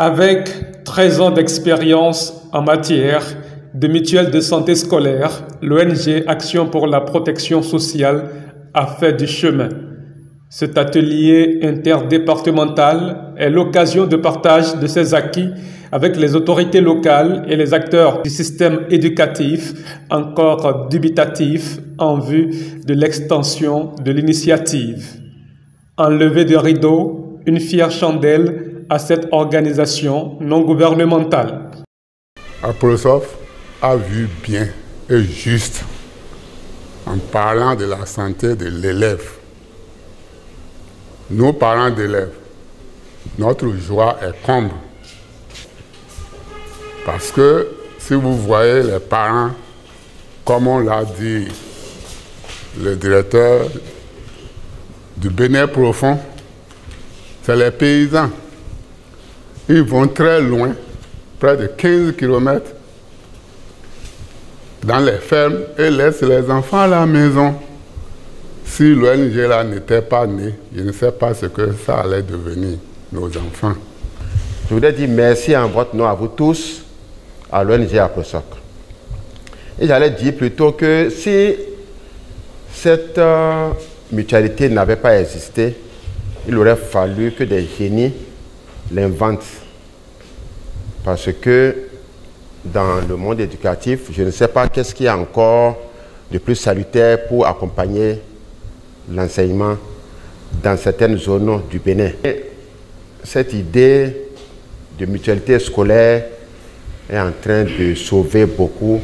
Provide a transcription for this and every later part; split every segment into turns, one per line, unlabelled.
Avec 13 ans d'expérience en matière de mutuelle de santé scolaire, l'ONG Action pour la protection sociale a fait du chemin. Cet atelier interdépartemental est l'occasion de partage de ses acquis avec les autorités locales et les acteurs du système éducatif encore dubitatifs en vue de l'extension de l'initiative. Enlever de rideau, une fière chandelle à cette organisation non gouvernementale.
APROSOF a vu bien et juste en parlant de la santé de l'élève. Nous, parents d'élèves, notre joie est comble. Parce que si vous voyez les parents, comme on l'a dit, le directeur du Bénin profond, c'est les paysans. Ils vont très loin, près de 15 km, dans les fermes et laissent les enfants à la maison. Si l'ONG là n'était pas née, je ne sais pas ce que ça allait devenir, nos enfants.
Je voudrais dire merci en votre nom à vous tous, à l'ONG APROSOC. Et j'allais dire plutôt que si cette mutualité n'avait pas existé, il aurait fallu que des génies l'inventent. Parce que dans le monde éducatif, je ne sais pas qu'est-ce qu'il y a encore de plus salutaire pour accompagner l'enseignement dans certaines zones du Bénin. Et cette idée de mutualité scolaire est en train de sauver beaucoup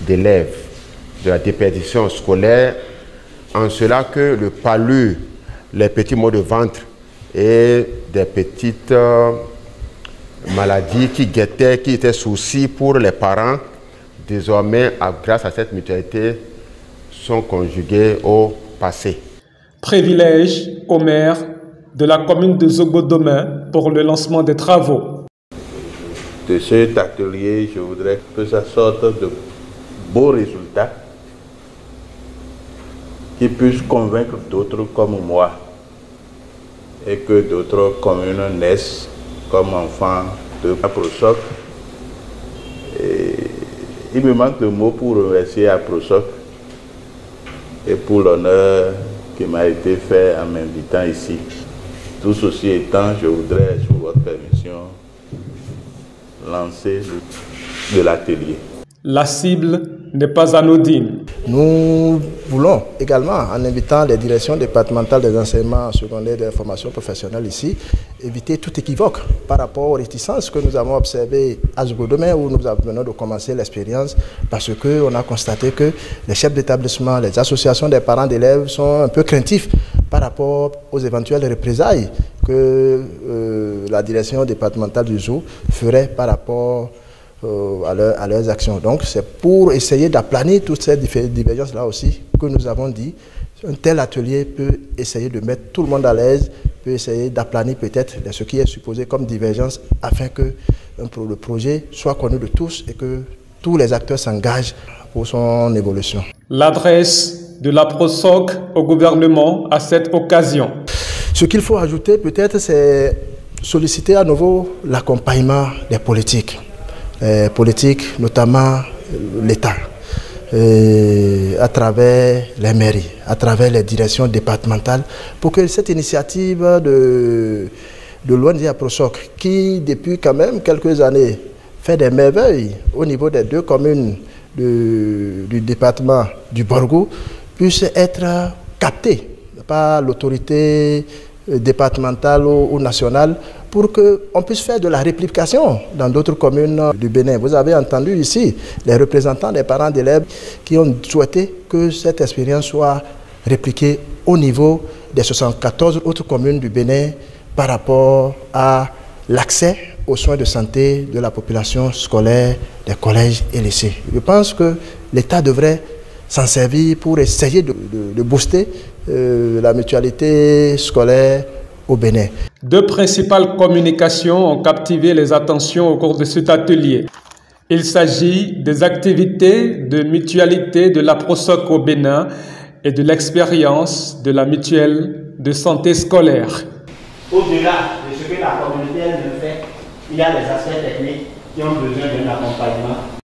d'élèves de la déperdition scolaire, en cela que le palu, les petits maux de ventre et des petites maladies qui guettaient, qui étaient soucis pour les parents, désormais, grâce à cette mutualité, sont conjugués au passé.
Privilège au maire de la commune de Zogo-Domain pour le lancement des travaux.
De cet atelier, je voudrais que ça sorte de beaux résultats qui puissent convaincre d'autres comme moi et que d'autres communes naissent comme enfants de APROSOC. Il me manque de mots pour remercier APROSOC et pour l'honneur qui m'a été fait en m'invitant ici. Tout ceci étant, je voudrais, sous votre permission, lancer de l'atelier.
La cible n'est pas anodine.
Nous voulons également, en invitant les directions départementales des enseignements secondaires et de la formation professionnelle ici, éviter tout équivoque par rapport aux réticences que nous avons observées à Zogo-Domain où nous venons de commencer l'expérience, parce qu'on a constaté que les chefs d'établissement, les associations des parents d'élèves sont un peu craintifs par rapport aux éventuelles représailles que la direction départementale du zoo ferait par rapport à leurs actions. Donc c'est pour essayer d'aplanir toutes ces divergences-là aussi que nous avons dit, un tel atelier peut essayer de mettre tout le monde à l'aise, peut essayer d'aplanir peut-être ce qui est supposé comme divergence afin que le projet soit connu de tous et que tous les acteurs s'engagent pour son évolution.
L'adresse de l'APROSOC au gouvernement à cette occasion.
Ce qu'il faut ajouter peut-être, c'est solliciter à nouveau l'accompagnement des politiques. Notamment l'État, à travers les mairies, à travers les directions départementales, pour que cette initiative de l'ONG APROSOC, qui depuis quand même quelques années fait des merveilles au niveau des deux communes du département du Borgou, puisse être captée par l'autorité départementale ou nationale, pour qu'on puisse faire de la réplication dans d'autres communes du Bénin. Vous avez entendu ici les représentants des parents d'élèves qui ont souhaité que cette expérience soit répliquée au niveau des 74 autres communes du Bénin par rapport à l'accès aux soins de santé de la population scolaire des collèges et lycées. Je pense que l'État devrait s'en servir pour essayer de booster la mutualité scolaire au Bénin.
Deux principales communications ont captivé les attentions au cours de cet atelier. Il s'agit des activités de mutualité de l'APROSOC au Bénin et de l'expérience de la mutuelle de santé scolaire.
Au-delà de ce que la communauté elle fait, il y a les aspects techniques qui ont besoin d'un accompagnement.